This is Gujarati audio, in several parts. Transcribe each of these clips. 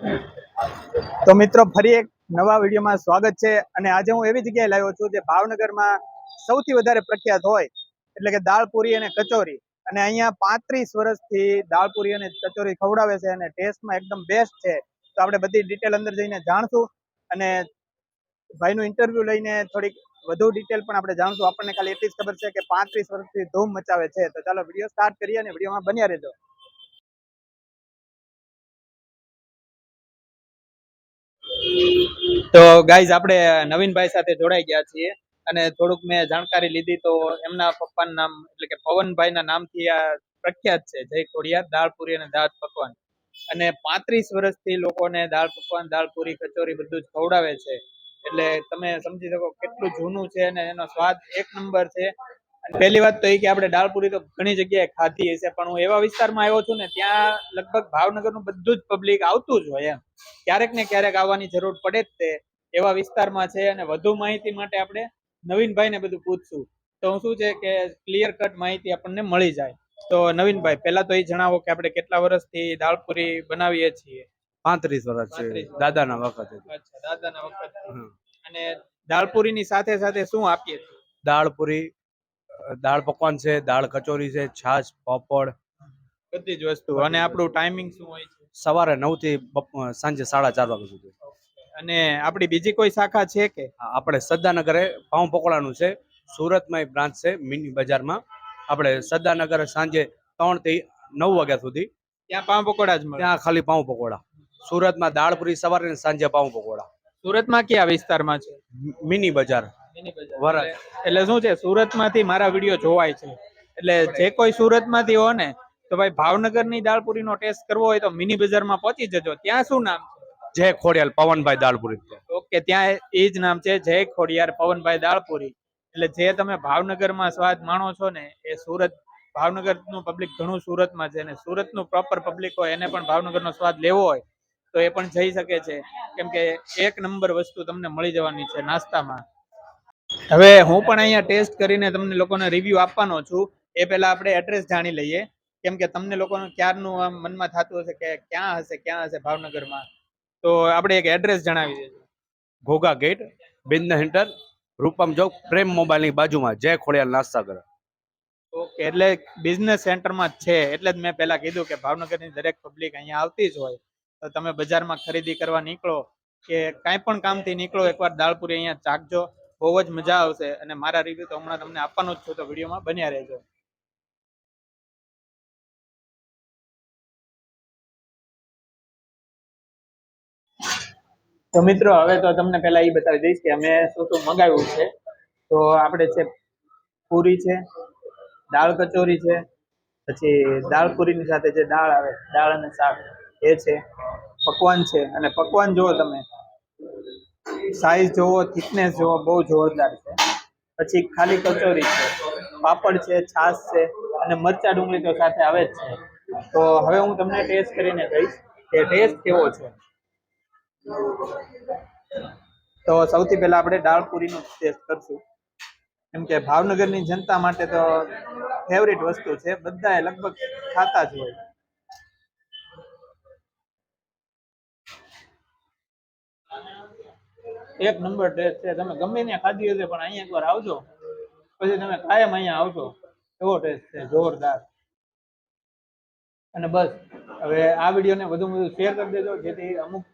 તો મિત્રો ફરી એક નવા વિડીયોમાં સ્વાગત છે અને આજે હું એવી જગ્યાએ લાવ્યો છું જે ભાવનગરમાં સૌથી વધારે પ્રખ્યાત હોય એટલે કે દાળપુરી અને કચોરી અને અહીંયા 35 વર્ષથી દાળપુરી અને કચોરી ખવડાવે છે અને ટેસ્ટમાં એકદમ બેસ્ટ છે. તો આપણે બધી ડિટેલ અંદર જઈને જાણશું અને ભાઈનું ઇન્ટરવ્યુ લઈને થોડીક વધુ ડિટેલ પણ આપણે જાણશું. આપણને ખાલી એટલી જ ખબર છે કે 35 વર્ષથી ધૂમ મચાવે છે. તો ચાલો વિડીયો સ્ટાર્ટ કરીએ અને વિડીયોમાં બન્યા રહેજો. તો ગાઈઝ આપણે નવીનભાઈ સાથે જોડાઈ ગયા છીએ અને થોડુંક મેં જાણકારી લીધી તો એમના પપ્પાનું નામ એટલે કે પવનભાઈના નામથી આ પ્રખ્યાત છે જય ખોડિયાર દાળપુરી અને દાળ પકવાન. અને 35 વર્ષથી લોકોને દાળ પકવાન દાળપુરી કચોરી બધું જ ખવડાવે છે એટલે તમે સમજી શકો કેટલું જૂનું છે અને એનો સ્વાદ એક નંબર છે. પહેલી વાત તો એ કે આપણે દાળપુરી તો ઘણી જગ્યાએ ખાધી હશે પણ હું એવા વિસ્તારમાં આવ્યો છું ને ત્યાં લગભગ ભાવનગરનું બધું જ પબ્લિક આવતું જ હોય એમ ક્યારેક ને ક્યારેક આવવાની જરૂર પડે જ તે એવા વિસ્તારમાં છે. અને વધુ માહિતી માટે આપણે નવીનભાઈ ને બધું પૂછશું તો શું છે કે ક્લિયર કટ માહિતી આપણને મળી જાય. તો નવીનભાઈ પહેલા તો એ જણાવો કે આપણે કેટલા વર્ષથી દાળપુરી બનાવીએ છીએ? 35 વર્ષ છે દાદાના વખતે. અચ્છા, દાદાના વખત. અને દાળપુરીની સાથે સાથે શું આપીએ છીએ? દાળપુરી, દાળ પકવાન છે, દાળ કચોરી છે, છાશ, પાપડ, બધી જ વસ્તુ. અને આપણું ટાઈમિંગ શું હોય છે? સવારે 9 થી સાંજે 4:30 વાગ્યા સુધી. અને આપણી બીજી કોઈ શાખા છે કે? આપણે સદાનગરે પાઉં પકોડાનું છે, સુરતમાં બ્રાન્ચ છે મિની બજારમાં. આપણે સદાનગર સાંજે 3 થી 9 વાગ્યા સુધી ત્યાં પાઉં પકોડા જ મળે? ત્યાં ખાલી પાઉં પકોડા. સુરતમાં દાળપુરી સવારે અને સાંજે પાઉં પકોડા. સુરતમાં કયા વિસ્તારમાં છે? મિની બજાર. એટલે શું છે સુરતમાંથી મારા વિડીયો જોવાય છે એટલે જે કોઈ સુરતમાંથી હો ને તો ભાઈ ભાવનગરની દાળપુરીનો ટેસ્ટ કરવો હોય તો મિની બજારમાં પહોંચી જજો. ત્યાં શું નામ છે? જય ખોડિયાલ પવનભાઈ દાળપુરી. ઓકે, ત્યાં એ જ નામ છે જય ખોડિયાર પવનભાઈ દાળપુરી. એટલે જે તમે ભાવનગરમાં સ્વાદ માણો છો ને એ સુરત ભાવનગરનું પબ્લિક ઘણું સુરતમાં છે અને સુરતનું પ્રોપર પબ્લિક હોય એને પણ ભાવનગરનો સ્વાદ લેવો હોય તો એ પણ જઈ શકે છે કેમ કે એક નંબર વસ્તુ તમને મળી જવાની છે નાસ્તામાં. હવે હું પણ અહીંયા ટેસ્ટ કરીને તમને લોકોને રિવ્યુ આપવાનો છું. એ પહેલા આપણે એડ્રેસ જાણી લઈએ કેમ કે તમને લોકોનું ક્યારનું આમ મનમાં થતું હશે કે ક્યાં હશે ભાવનગરમાં. તો આપણે એક એડ્રેસ જણાવી દેજો. Ghogha gate, business centre, Rupam ચોક, પ્રેમ મોબાઈલની બાજુમાં જય ખોડિયાલ નાસ્તા ઘર. ઓકે, એટલે બિઝનેસ સેન્ટરમાં જ છે એટલે જ મેં પહેલા કીધું કે ભાવનગરની દરેક પબ્લિક અહીંયા આવતી જ હોય. તો તમે બજારમાં ખરીદી કરવા નીકળો કે કાંઈ પણ કામથી નીકળો એકવાર દાળપુરી અહીંયા ચાખજો, બહુ જ મજા આવશે. અને મારા રિવ્યુ તો હમણાં તમને આપવાનો જ છું તો વિડીયોમાં બન્યા રહેજો. તો મિત્રો હવે તો તમને પહેલા એ બતાવી દઈશ કે અમે શું શું મંગાવ્યું છે. તો આપણે છે પૂરી છે, દાળ કચોરી છે, પછી દાળપુરીની સાથે જે દાળ આવે દાળ અને શાક એ છે, પકવાન છે. અને પકવાન જુઓ તમે, સાઈઝ જોવો, થિકનેસ જોવો, બહુ જોરદાર છે. પછી ખાલી કચોરી છે, પાપડ છે, છાશ છે અને મરચા ડુંગળી તો સાથે આવે જ છે. તો હવે હું તમને ટેસ્ટ કરીને કહીશ કે ટેસ્ટ કેવો છે. તો સૌથી પહેલા આપણે દાળપુરીનો ટેસ્ટ કરશું કેમ કે ભાવનગરની જનતા માટે તો ફેવરિટ વસ્તુ છે, બધા લગભગ ખાતા જ હોય. એક નંબર ટેસ્ટ છે. તમે ગમે ત્યાં ખાધી હશે પણ અહીંયા એકવાર આવજો પછી તમે કાયમ અહીંયા આવજો. એવો ટેસ્ટ છે, જોરદાર. અને બસ હવે આ વિડીયોને વધુ શેર કરી દેજો જેથી અમુક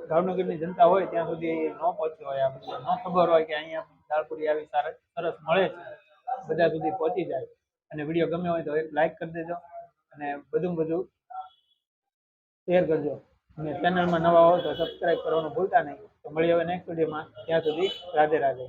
ભાવનગરની જનતા હોય ત્યાં સુધી ન પહોંચ્યો હોય, આ ન ખબર હોય કે અહીંયા દાળપુરી આવી સરસ મળે છે, બધા સુધી પહોંચી જાય. અને વિડીયો ગમે હોય તો એક લાઈક કરી દેજો અને બધું શેર કરજો. અને ચેનલમાં નવા હોય તો સબસ્ક્રાઇબ કરવાનું ભૂલતા નહીં. તો મળીએ હવે નેક્સ્ટ વિડીયોમાં. ત્યાં સુધી રાધે રાધે.